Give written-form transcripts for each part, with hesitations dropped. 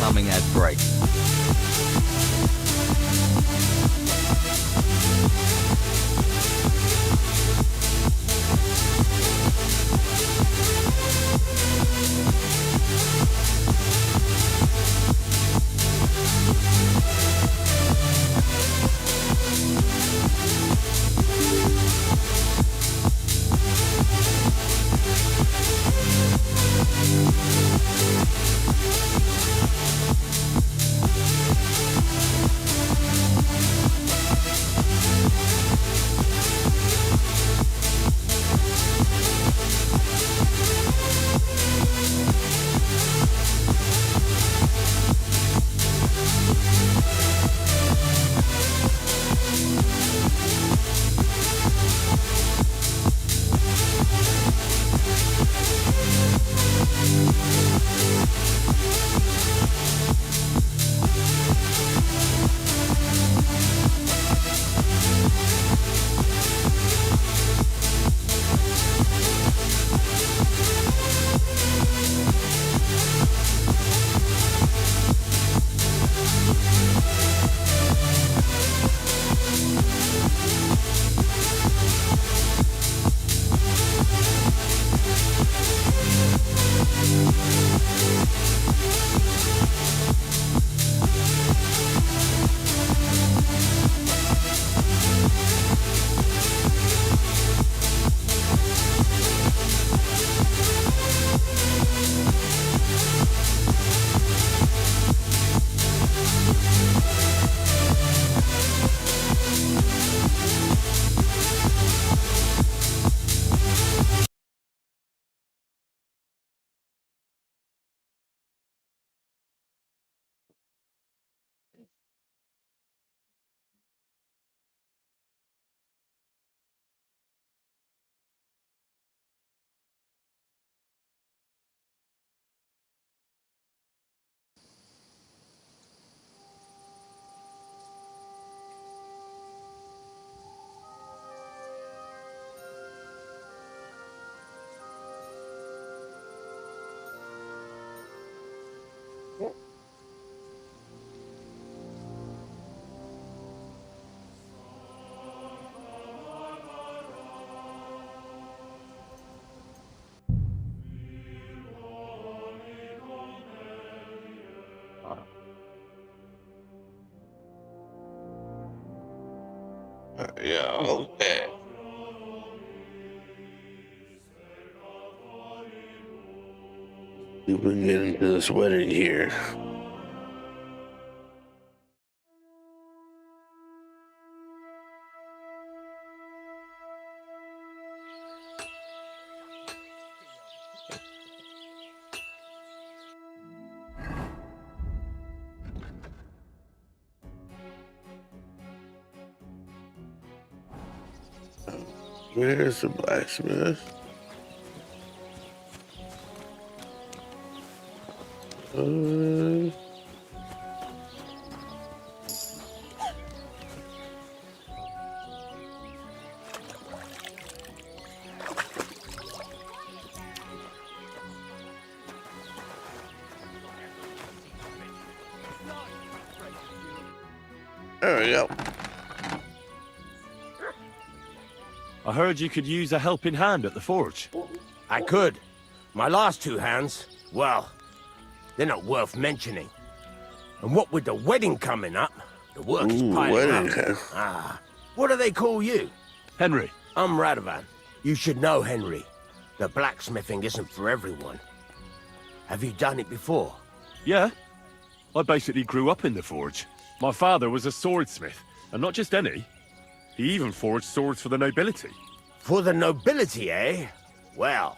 upcoming ad break. Yeah, okay. We can get into this wedding here. Where's the blacksmith? There we go. I heard you could use a helping hand at the forge. I could. My last two hands, well, they're not worth mentioning. And what with the wedding coming up, the work is piling wedding. up. What do they call you? Henry. I'm Radovan. You should know, Henry. The blacksmithing isn't for everyone. Have you done it before? Yeah. I basically grew up in the forge. My father was a swordsmith, and not just any. He even forged swords for the nobility. For the nobility, eh? Well,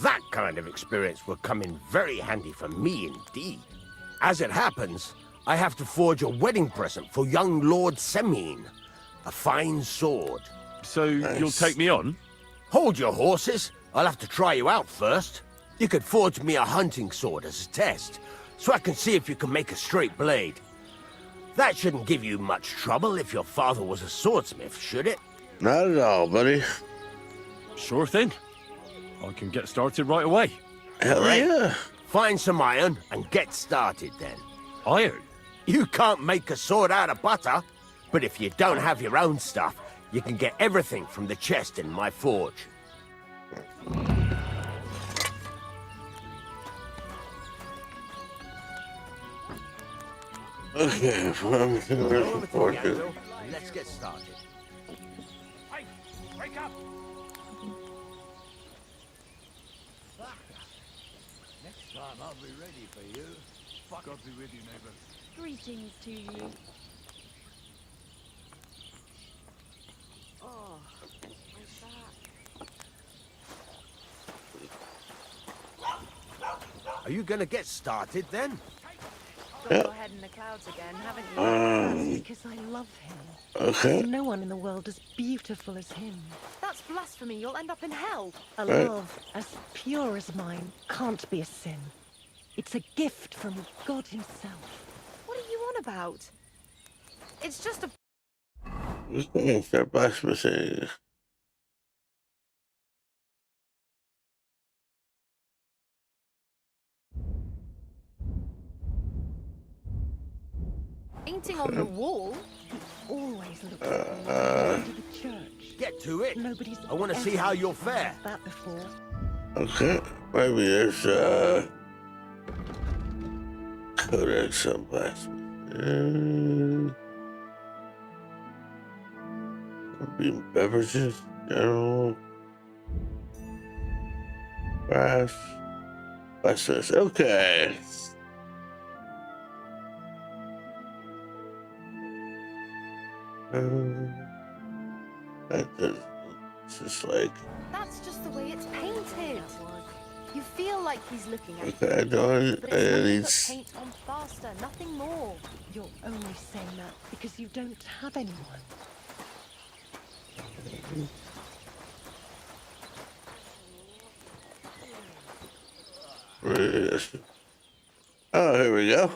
that kind of experience will come in very handy for me indeed. As it happens, I have to forge a wedding present for young Lord Semine. A fine sword. So you'll take me on? Hold your horses. I'll have to try you out first. You could forge me a hunting sword as a test, so I can see if you can make a straight blade. That shouldn't give you much trouble if your father was a swordsmith, should it? Not at all, buddy. Sure thing. I can get started right away. Hell yeah. Find some iron and get started then. Iron? You can't make a sword out of butter, but if you don't have your own stuff, you can get everything from the chest in my forge. Okay, from here. Let's get started. Hey, wake up! Next time I'll be ready for you. Fuck, I'll be with you, neighbor. Greetings to you. Oh, my back. Are you gonna get started then? Got your head in the clouds again, haven't you? That's because I love him. Okay. There's no one in the world as beautiful as him. That's blasphemy. You'll end up in hell. A Right. love as pure as mine can't be a sin. It's a gift from God himself. What are you on about? It's just a... We're gonna start blacksmithing. painting on the wall. He always looks at me into the church. Get to it. Nobody's I want to see how you'll fare. that before. Okay. Maybe there's codex on blacksmith. Beverages, general, brass, blacksmith. Okay. It's just like, That's just the way it's painted. You feel like he's looking at you. okay, I don't, But and it's it's, nothing but paint on faster, nothing more. You're only saying that because you don't have anyone. oh, here we go.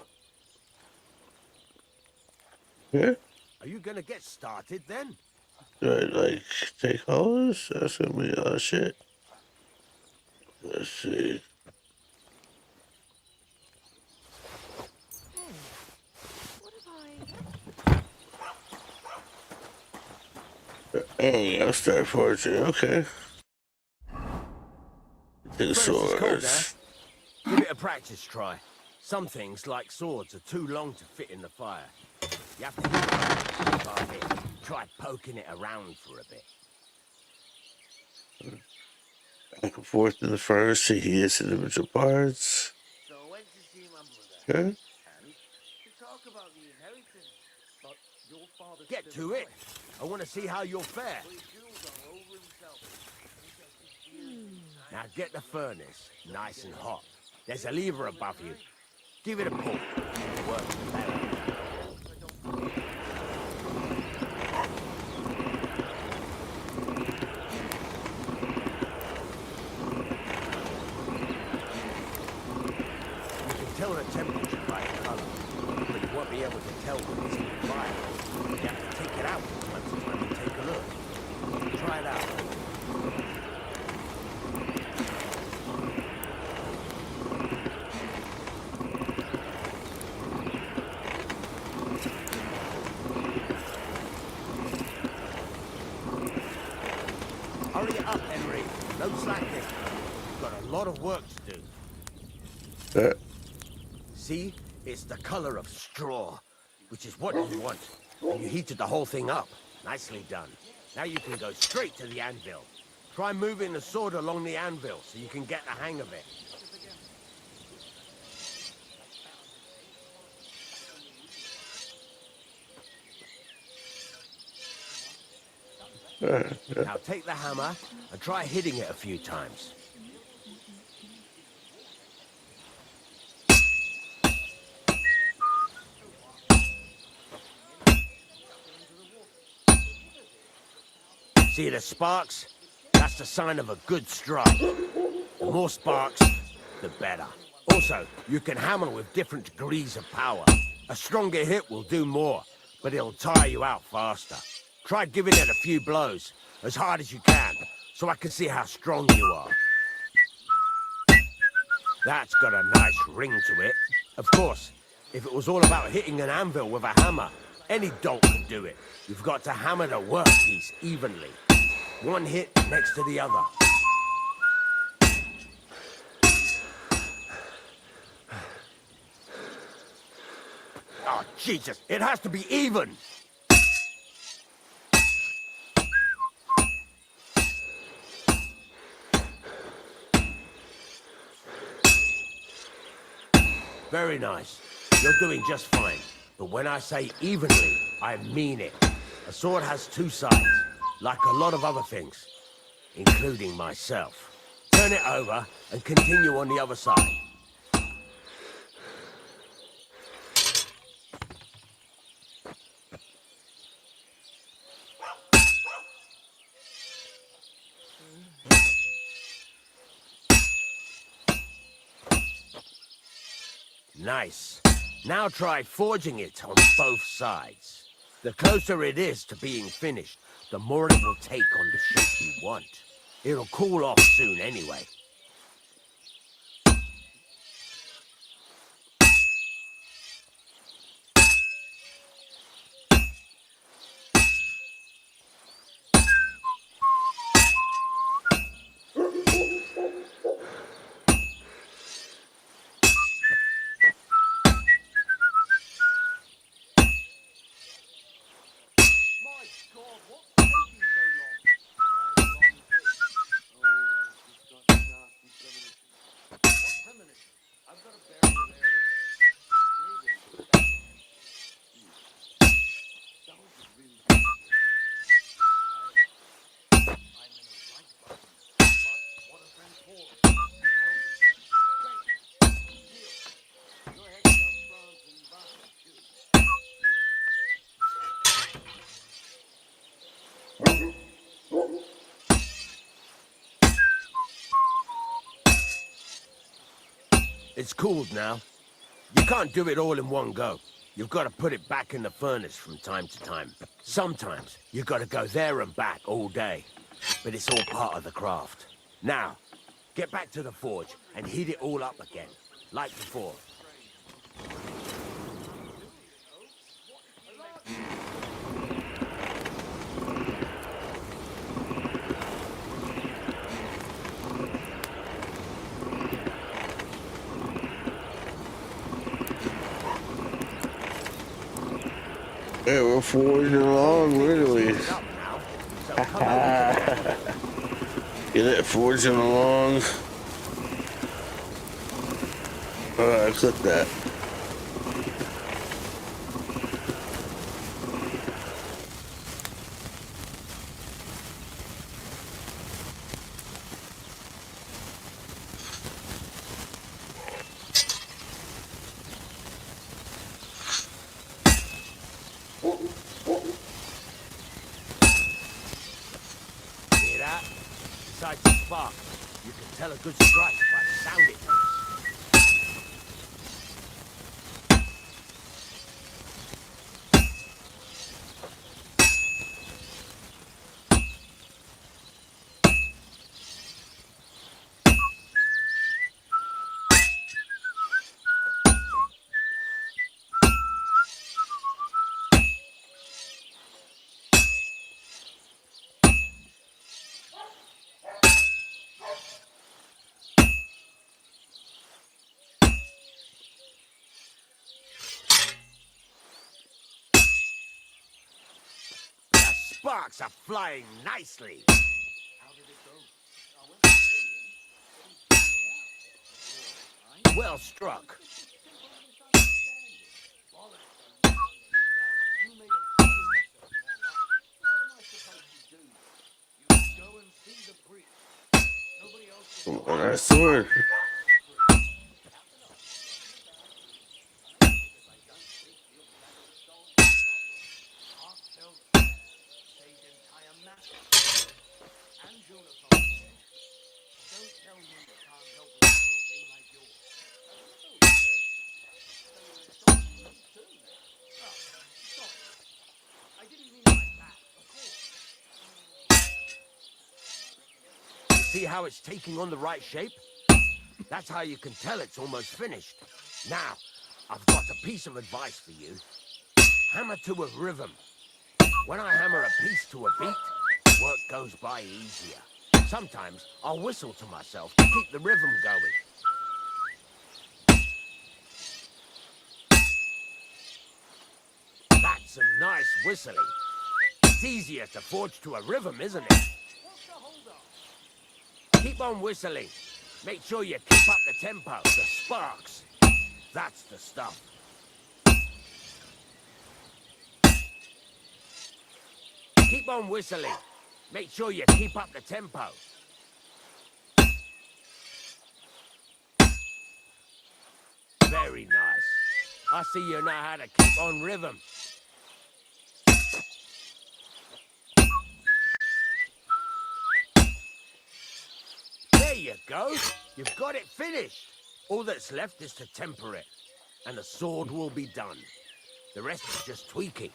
Here? Are you gonna get started then? Do I, like, take all this? That's gonna be a lot of shit. Let's see. What have I... I'll start forging. Okay. Take Furnace is cold swords. now. Give it a practice try. Some things, like swords, are too long to fit in the fire. You have to try poking it around for a bit. Back and forth in the furnace to heat its individual parts. So I went to see my mother. Okay. And to talk about the inheritance. But your father Get to it. I want to see how you'll fare. put his jewels all over himself. Now get the furnace nice and hot. There's a lever above you. Give it a pull. It'll work better. You can tell the temperature by the color, but you won't be able to tell when it's in the fire. You have to take it out from time to time and take a look. Try it out. Hurry it up, Henry. No slacking. You've got a lot of work to do. See? It's the color of straw, which is what you want. And you heated the whole thing up. Nicely done. Now you can go straight to the anvil. Try moving the sword along the anvil so you can get the hang of it. Now take the hammer and try hitting it a few times. See the sparks? That's the sign of a good strike. The more sparks, the better. Also, you can hammer with different degrees of power. A stronger hit will do more, but it'll tire you out faster. Try giving it a few blows, as hard as you can, so I can see how strong you are. That's got a nice ring to it. Of course, if it was all about hitting an anvil with a hammer, any dolt could do it. You've got to hammer the workpiece evenly. One hit next to the other. Oh, Jesus, it has to be even! Very nice. You're doing just fine. But when I say evenly, I mean it. A sword has two sides, like a lot of other things, including myself. Turn it over and continue on the other side. Nice. Now try forging it on both sides. The closer it is to being finished, the more it will take on the shape you want. It'll cool off soon anyway. My God, what's taking so long? I have a long take. Oh, it's got nasty premonition. What premonition? I've got a bearing of area. Maybe that. Someone should really be I'm in a right button. But what a friend Paul wants me home. Great. Deal. Your head down France and Basel, too. It's cooled now. You can't do it all in one go. You've got to put it back in the furnace from time to time. Sometimes you've got to go there and back all day. But it's all part of the craft. Now, get back to the forge and heat it all up again, like before. Yeah, we're forging along, literally. Up now, so come over. Get it forging along. Alright, click that. Hear that? Besides the spark, you can tell a good strike by the sound it makes. The sparks are flying nicely. How did it go? I went to see him, but he threw me out. Well struck. Simple misunderstanding. Bollocks and misunderstanding. You made a fool of yourself, all right. What am I supposed to do? You go and see the priest. Nobody else can On our sword. Heartfelt prayer saved entire masses. And Jonathan said, don't tell me you can't help a little thing like yours. I didn't mean like that, of course. See how it's taking on the right shape? That's how you can tell it's almost finished. Now, I've got a piece of advice for you. Hammer to a rhythm. When I hammer a piece to a beat, work goes by easier. Sometimes I'll whistle to myself to keep the rhythm going. That's some nice whistling. It's easier to forge to a rhythm, isn't it? What's the hold-up? Keep on whistling. Make sure you keep up the tempo, the sparks. That's the stuff. Keep on whistling. Make sure you keep up the tempo. Very nice. I see you know how to keep on rhythm. There you go. You've got it finished. All that's left is to temper it, and the sword will be done. The rest is just tweaking.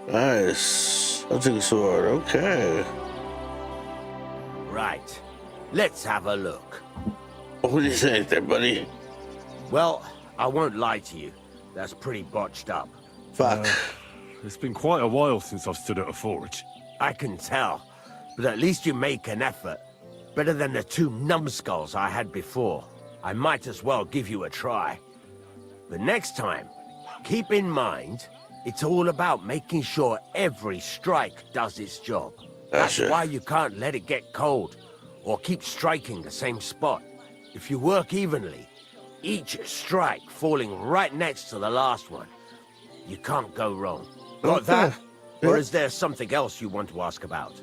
Nice. Hunting sword, okay. Right. Let's have a look. What do you think there, buddy? Well, I won't lie to you. That's pretty botched up. Fuck. It's been quite a while since I've stood at a forge. I can tell. But at least you make an effort. Better than the 2 numbskulls I had before. I might as well give you a try. But next time, keep in mind, it's all about making sure every strike does its job. That's Gotcha. why you can't let it get cold, or keep striking the same spot. If you work evenly, each strike falling right next to the last one, you can't go wrong. Got Okay. that? Or Yeah. is there something else you want to ask about?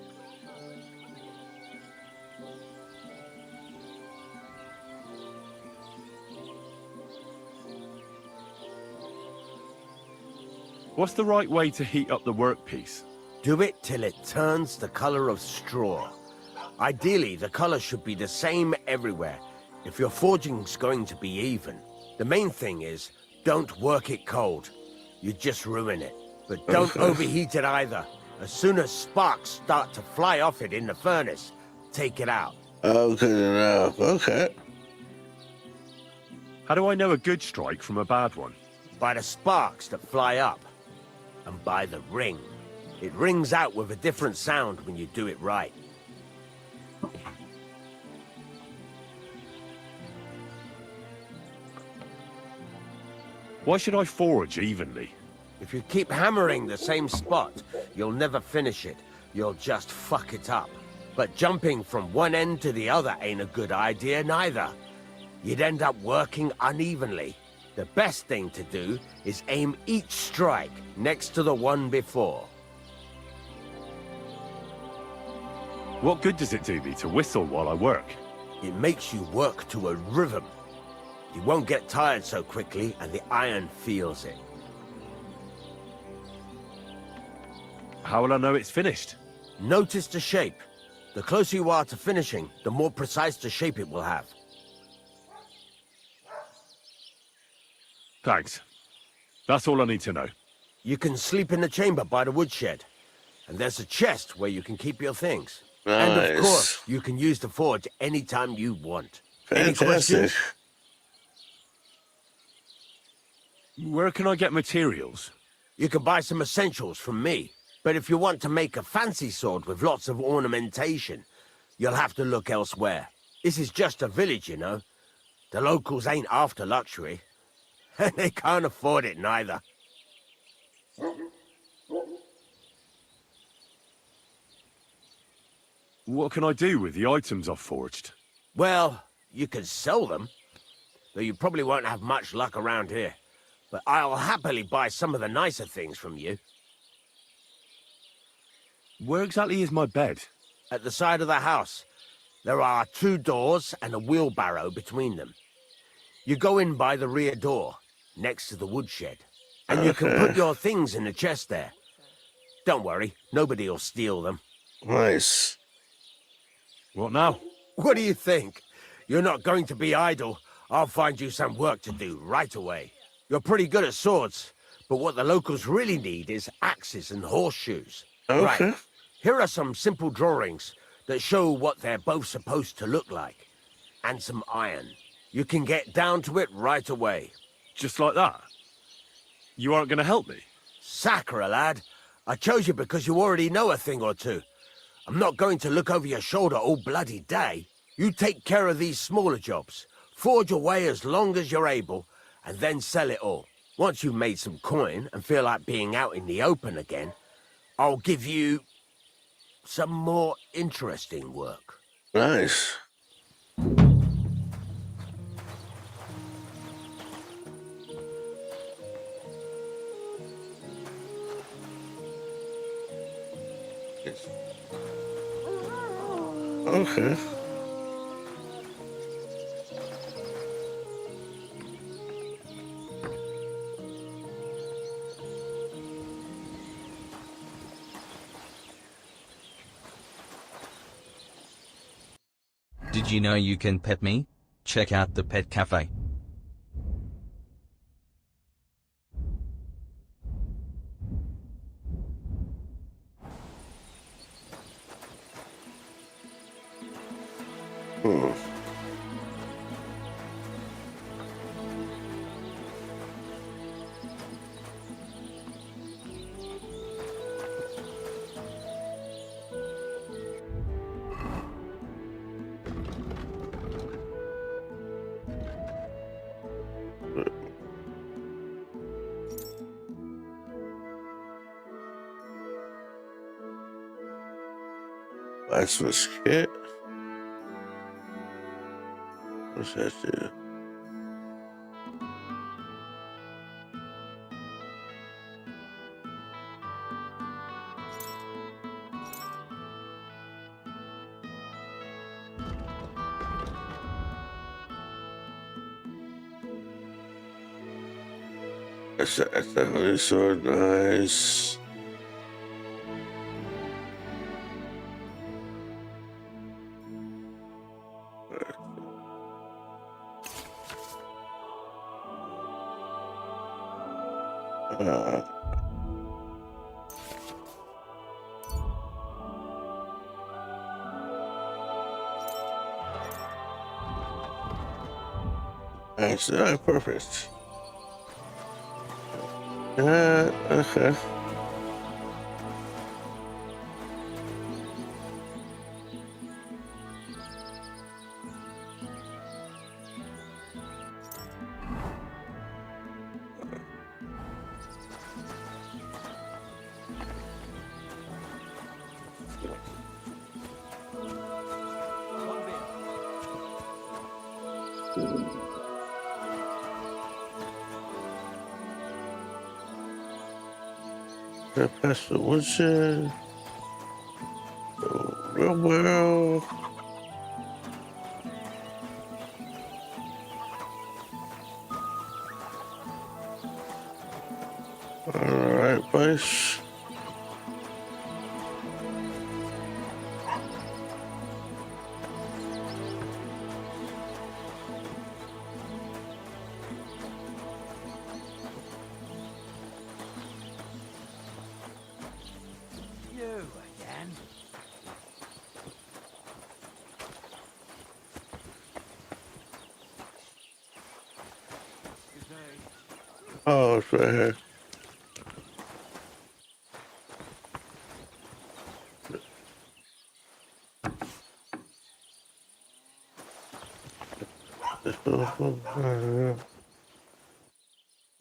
What's the right way to heat up the workpiece? Do it till it turns the color of straw. Ideally, the color should be the same everywhere, if your forging's going to be even. The main thing is, don't work it cold. You just ruin it. But don't Okay. overheat it either. As soon as sparks start to fly off it in the furnace, take it out. Oh, good enough. Okay. How do I know a good strike from a bad one? By the sparks that fly up. And by the ring. It rings out with a different sound when you do it right. Why should I forge evenly? If you keep hammering the same spot, you'll never finish it. You'll just fuck it up. But jumping from one end to the other ain't a good idea neither. You'd end up working unevenly. The best thing to do is aim each strike next to the one before. What good does it do me to whistle while I work? It makes you work to a rhythm. You won't get tired so quickly, and the iron feels it. How will I know it's finished? Notice the shape. The closer you are to finishing, the more precise the shape it will have. Thanks. That's all I need to know. You can sleep in the chamber by the woodshed. And there's a chest where you can keep your things. And of Nice. course, you can use the forge anytime you want. Any Fantastic. questions? Where can I get materials? You can buy some essentials from me. But if you want to make a fancy sword with lots of ornamentation, you'll have to look elsewhere. This is just a village, you know. The locals ain't after luxury. And they can't afford it neither. What can I do with the items I've forged? Well, you can sell them. Though you probably won't have much luck around here. But I'll happily buy some of the nicer things from you. Where exactly is my bed? at the side of the house. There are 2 doors and a wheelbarrow between them. You go in by the rear door, next to the woodshed, and you can put Okay. your things in the chest there. Don't worry, nobody will steal them. Nice. What now? What do you think? You're not going to be idle. I'll find you some work to do right away. You're pretty good at swords, but what the locals really need is axes and horseshoes. Right, Okay. here are some simple drawings that show what they're both supposed to look like. And some iron. You can get down to it right away. Just like that? You aren't going to help me? Sacre, lad. I chose you because you already know a thing or two. I'm not going to look over your shoulder all bloody day. You take care of these smaller jobs. Forge away as long as you're able, and then sell it all. Once you've made some coin and feel like being out in the open again, I'll give you some more interesting work. Nice. Okay. Did you know you can pet me? Check out the pet cafe. Blacksmith's kit. What's that do? That's the holy sword. Nice. That's perfect. Okay. Past the woodshed. Real well. Alright, place. You again? Good day. Oh, it's right here.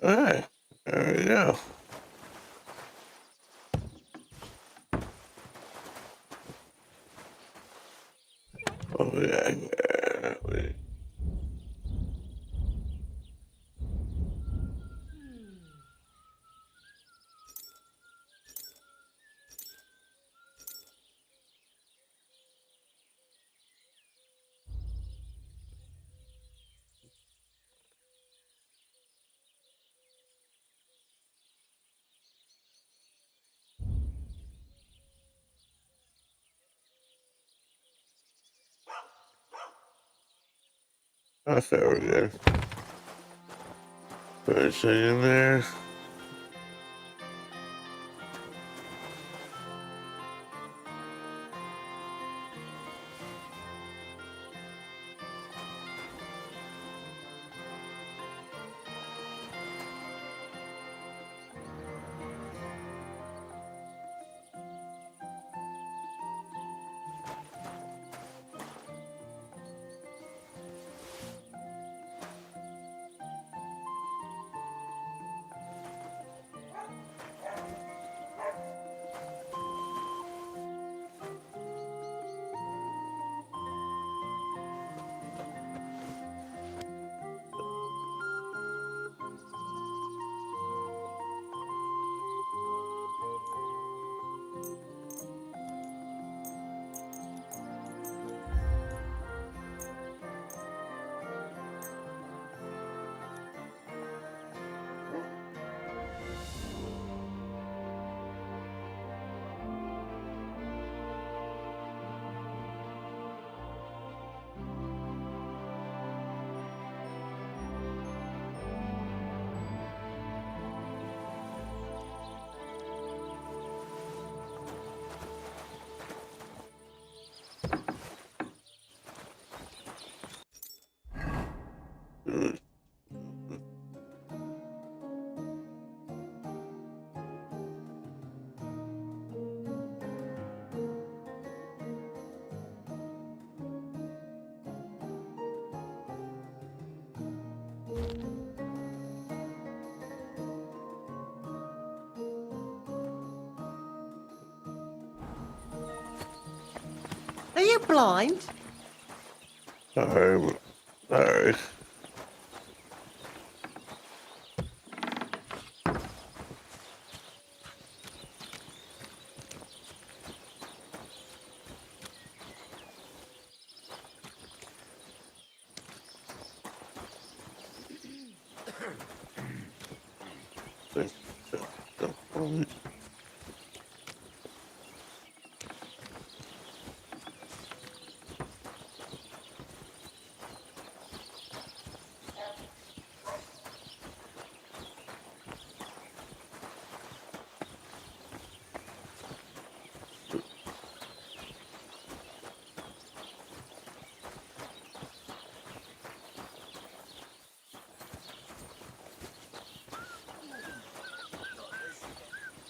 Alright, there we go. Oh, yeah. Okay, we're good. Put anything in there? Are you blind? Sorry. Sorry.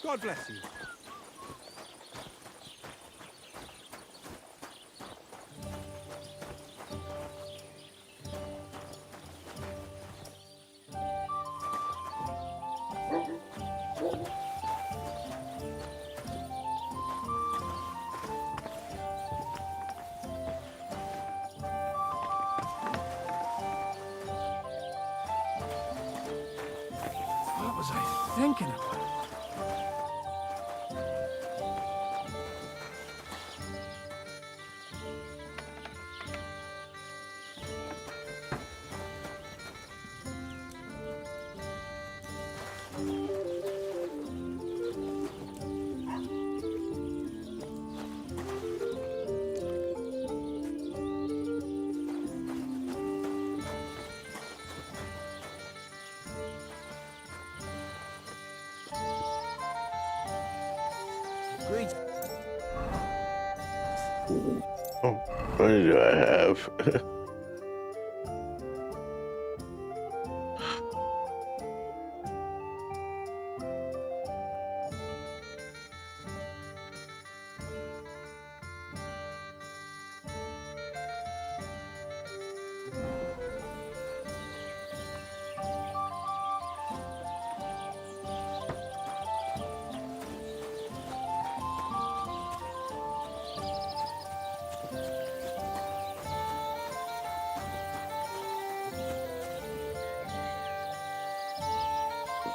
God bless you. What was I thinking about? Great. Oh, what do I have?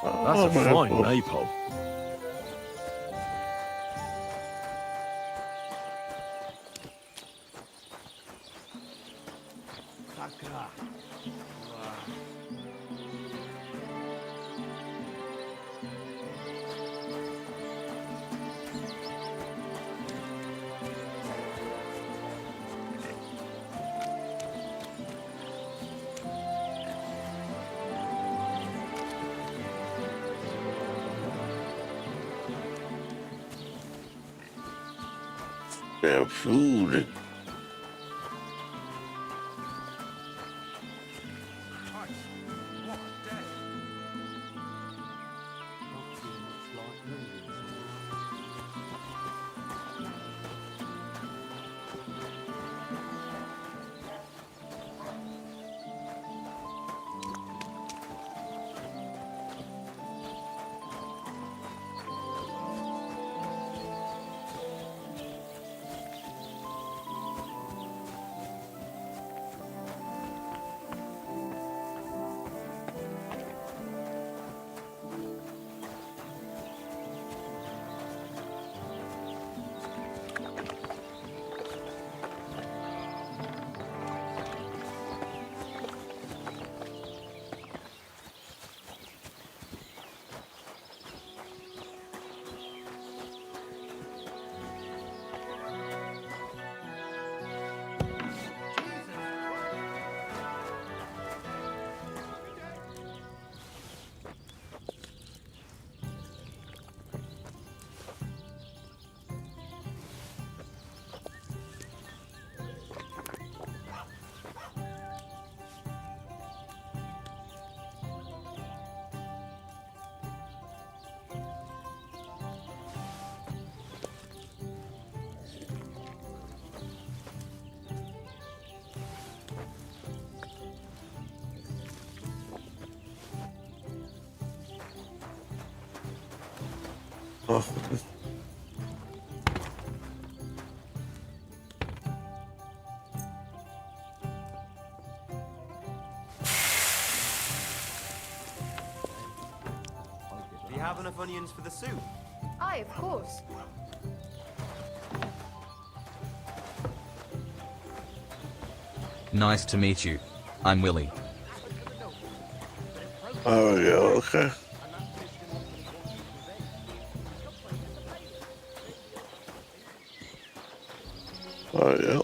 That's Oh, a my fine God. maypole. Sakra. Damn food. Christ, what a day. Not too much like movies. Oh, Do you have enough onions for the soup? Aye, of course. Nice to meet you. I'm Willie. oh yeah, okay. Oh yeah.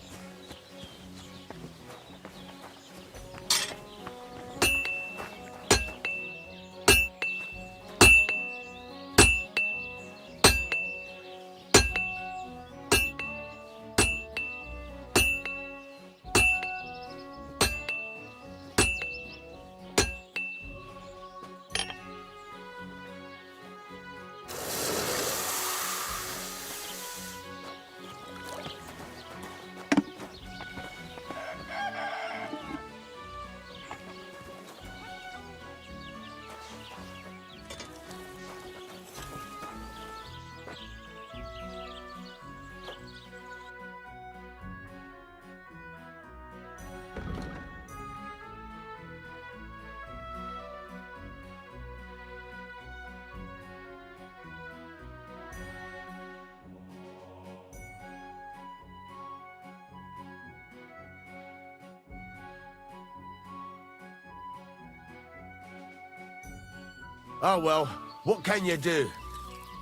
Oh well, what can you do?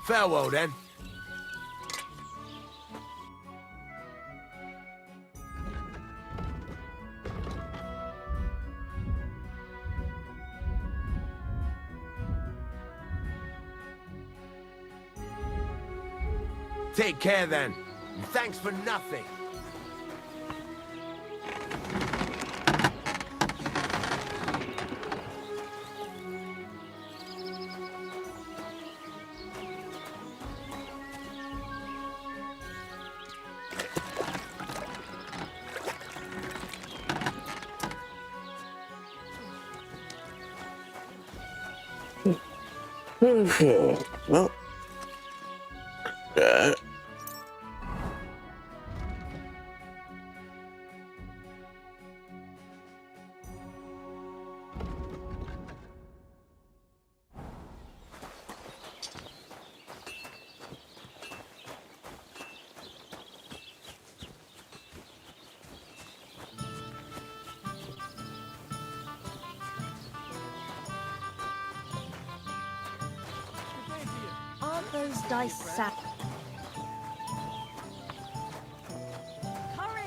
Farewell then. Take care then. And thanks for nothing. Well, yeah. Aren't those dice sat? Courage!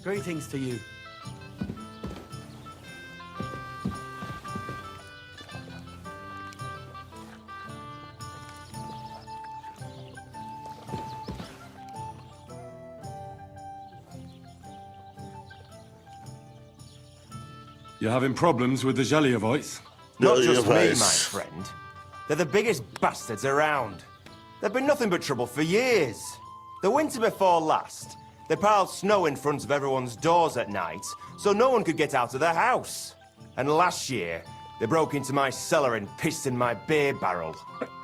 Greetings to you. You having problems with the Jelliavites? Not Your just me, my face. friend. They're the biggest bastards around. They've been nothing but trouble for years. The winter before last, they piled snow in front of everyone's doors at night, so no one could get out of their house. And last year, they broke into my cellar and pissed in my beer barrel.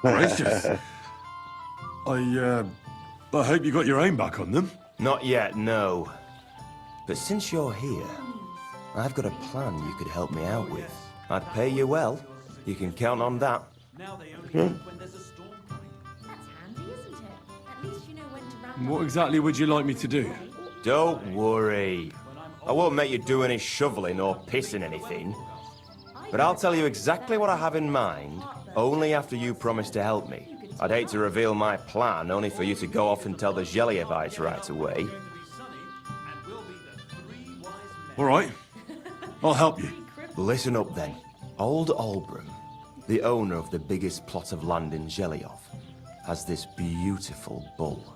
Gracious. I hope you got your aim back on them. Not yet, no. But since you're here, I've got a plan you could help me out with. I'd pay you well. You can count on that. Now they only leave when there's a storm coming. That's handy, isn't it? At least you know when to round What up. exactly would you like me to do? Don't worry. I won't make you do any shoveling or pissing anything. But I'll tell you exactly what I have in mind, only after you promise to help me. I'd hate to reveal my plan, only for you to go off and tell the Jelliavites right away. All right. I'll help you. Listen up then. Old Olbram, the owner of the biggest plot of land in Jelioff, has this beautiful bull.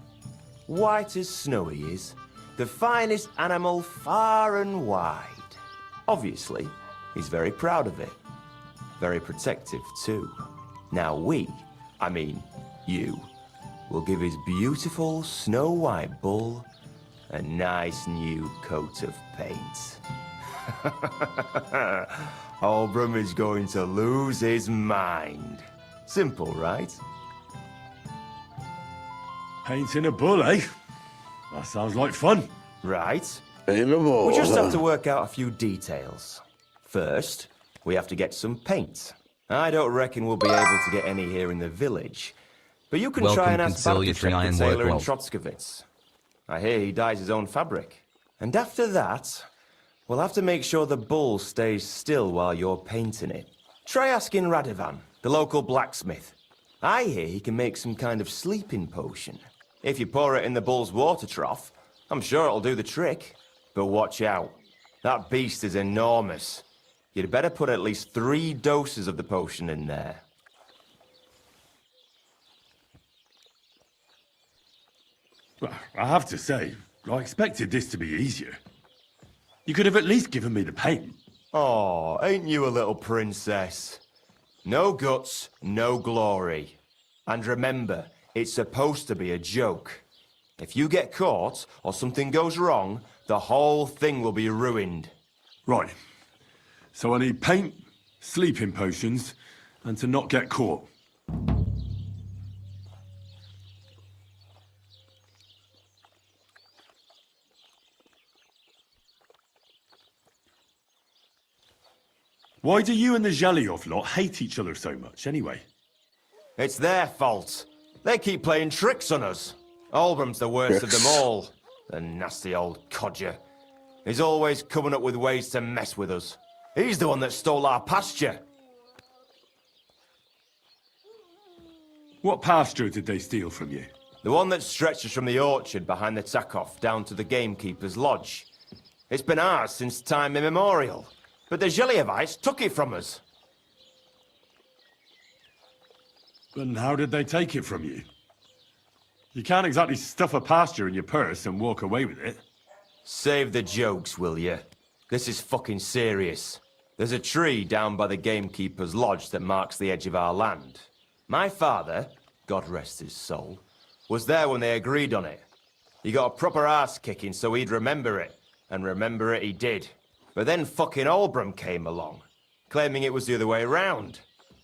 White as snow he is, the finest animal far and wide. Obviously, he's very proud of it. Very protective too. Now you, will give his beautiful snow-white bull a nice new coat of paint. Olbram is going to lose his mind. Simple, right? Painting a bull, eh? That sounds like fun. Right. Ain't a ball. We just have to work out a few details. First, we have to get some paint. I don't reckon we'll be able to get any here in the village. But you can try and Welcome, ask conciliatory Bartek, iron the work tailor in well. Trotskovitz. I hear he dyes his own fabric. And after that, we'll have to make sure the bull stays still while you're painting it. Try asking Radovan, the local blacksmith. I hear he can make some kind of sleeping potion. If you pour it in the bull's water trough, I'm sure it'll do the trick. But watch out. That beast is enormous. You'd better put at least 3 doses of the potion in there. Well, I have to say, I expected this to be easier. You could have at least given me the paint. Oh, ain't you a little princess? No guts, no glory. And remember, it's supposed to be a joke. If you get caught or something goes wrong, the whole thing will be ruined. Right. So I need paint, sleeping potions, and to not get caught. Why do you and the Zhelyov lot hate each other so much, anyway? It's their fault. They keep playing tricks on us. Olbram's the worst of them all. The nasty old codger. He's always coming up with ways to mess with us. He's the one that stole our pasture. What pasture did they steal from you? The one that stretches from the orchard behind the Takov down to the gamekeeper's lodge. It's been ours since time immemorial. But the Zhelyevites took it from us. And how did they take it from you? You can't exactly stuff a pasture in your purse and walk away with it. Save the jokes, will you? This is fucking serious. There's a tree down by the gamekeeper's lodge that marks the edge of our land. My father, God rest his soul, was there when they agreed on it. He got a proper ass kicking so he'd remember it. And remember it he did. But then fucking Olbram came along, claiming it was the other way around.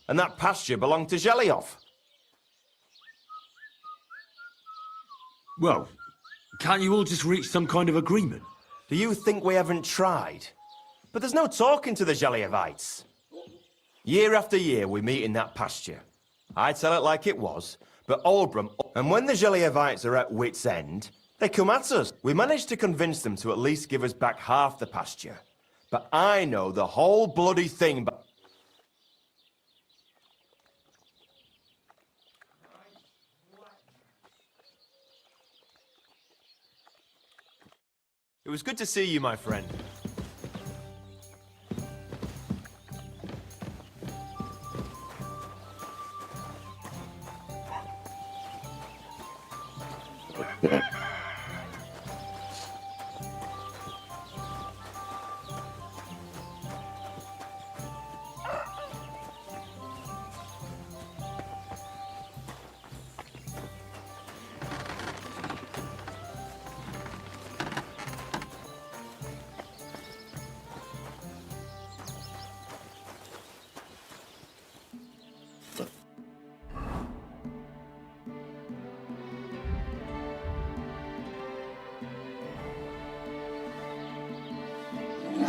And that pasture belonged to Zhelyov. Well, can't you all just reach some kind of agreement? Do you think we haven't tried? But there's no talking to the Zhelyevites. Year after year we meet in that pasture. I tell it like it was, but Olbram... And when the Zhelyevites are at wit's end, they come at us. We managed to convince them to at least give us back half the pasture. But I know the whole bloody thing, but... It was good to see you, my friend.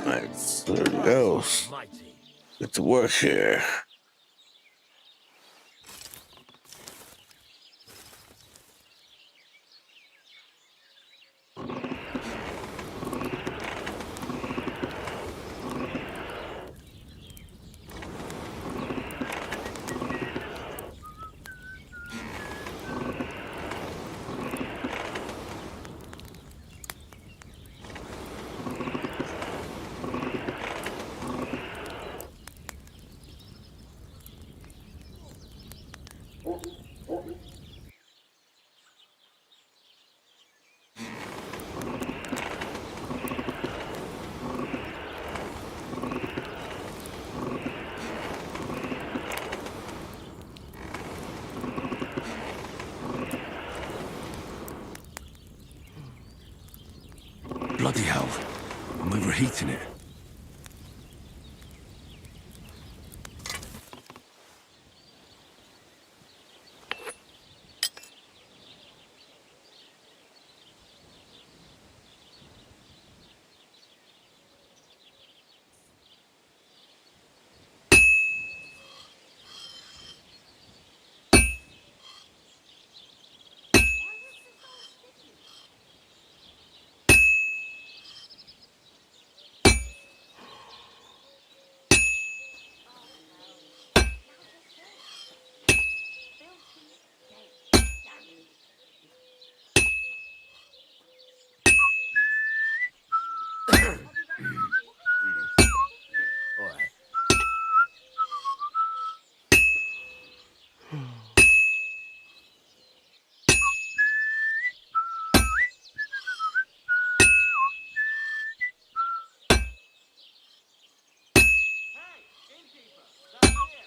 Alright, there we go. Mighty. Get to work here. Bloody hell. I'm overheating it. All right. Hey, innkeeper, down here.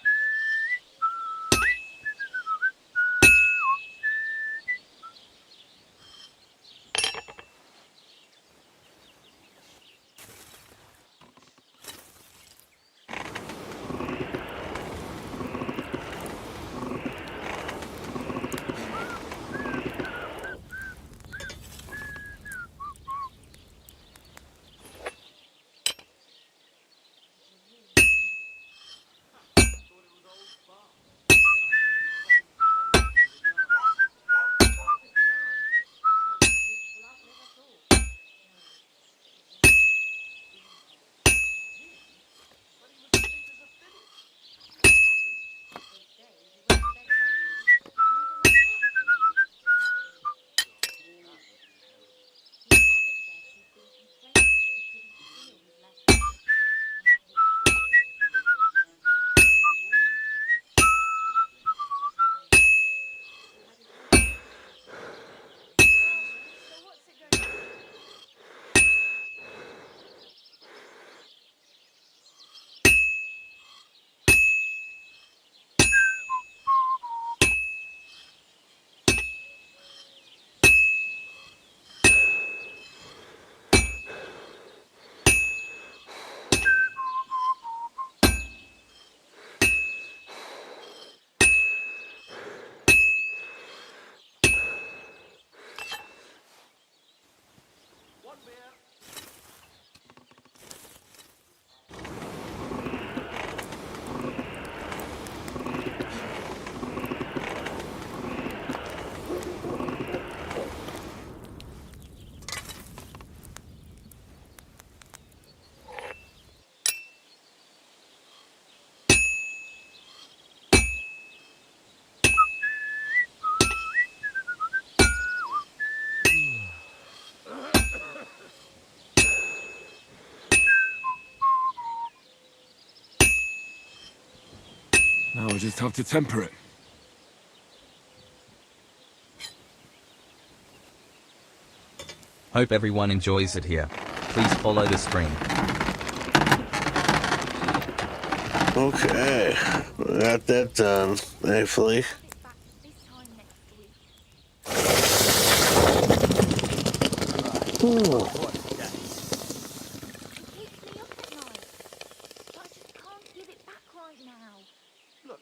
Thought it was old Spark. Then I heard him popping plunges in the yard. Him? But he was fit as a fiddle. What happened? That was inherited. And he was failing more. Poor thing. So what's it going to be? One beer. Now I just have to temper it. Hope everyone enjoys it here. Please follow the stream. Okay, we got that done, thankfully. Have it back this time next week. What's that? It keeps me up at night. But I just can't give it back right now. Look,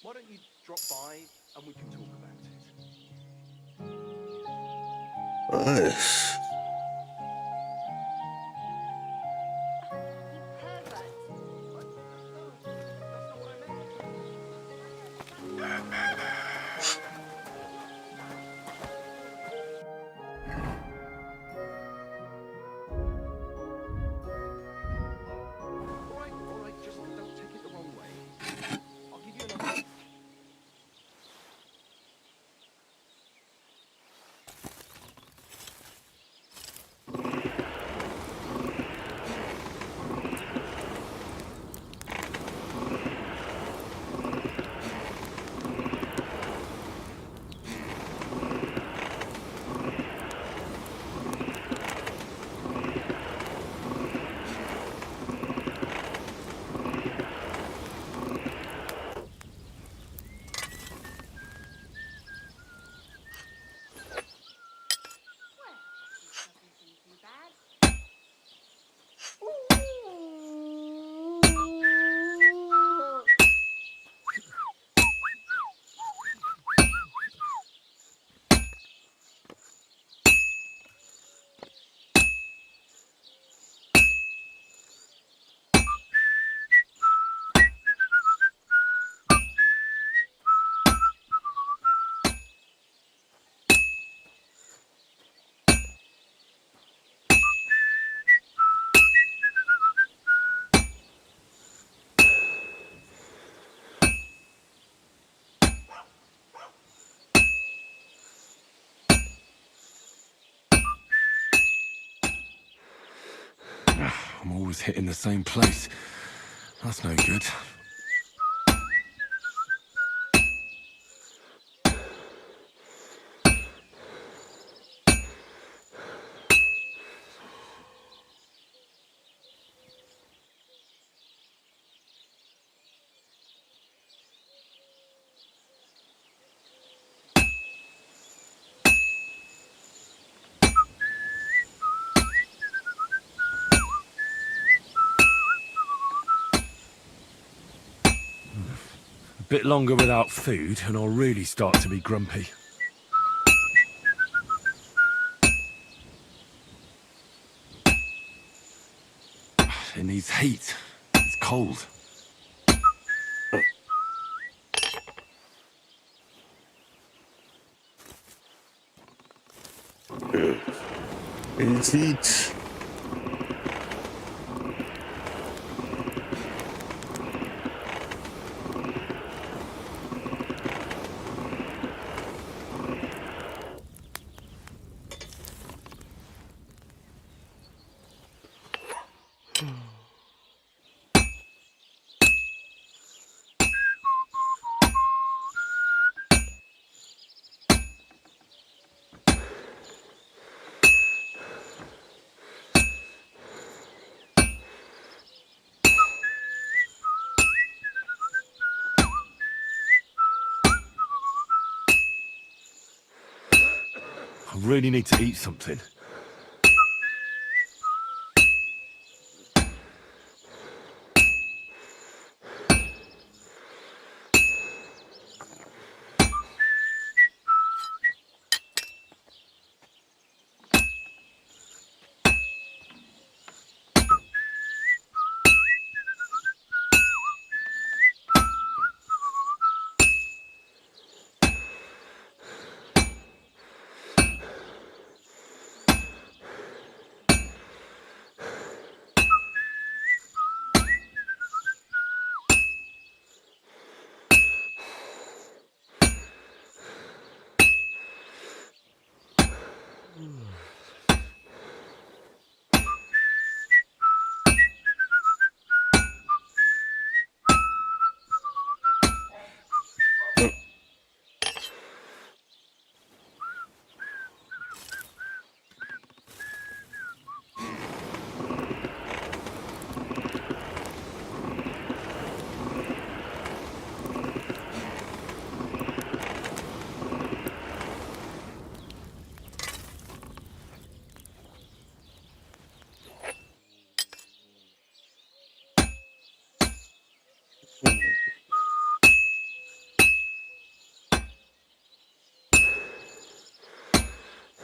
why don't you drop by and we can talk about it? Nice. I'm always hitting the same place. That's no good. A bit longer without food, and I'll really start to be grumpy. It needs heat. It's cold. It's heat. I really need to eat something.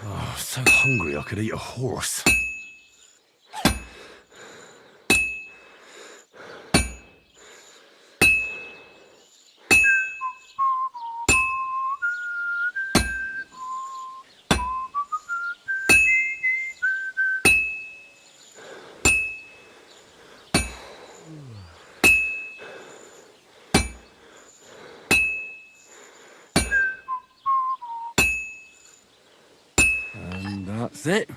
Oh, so hungry I could eat a horse. And that's it.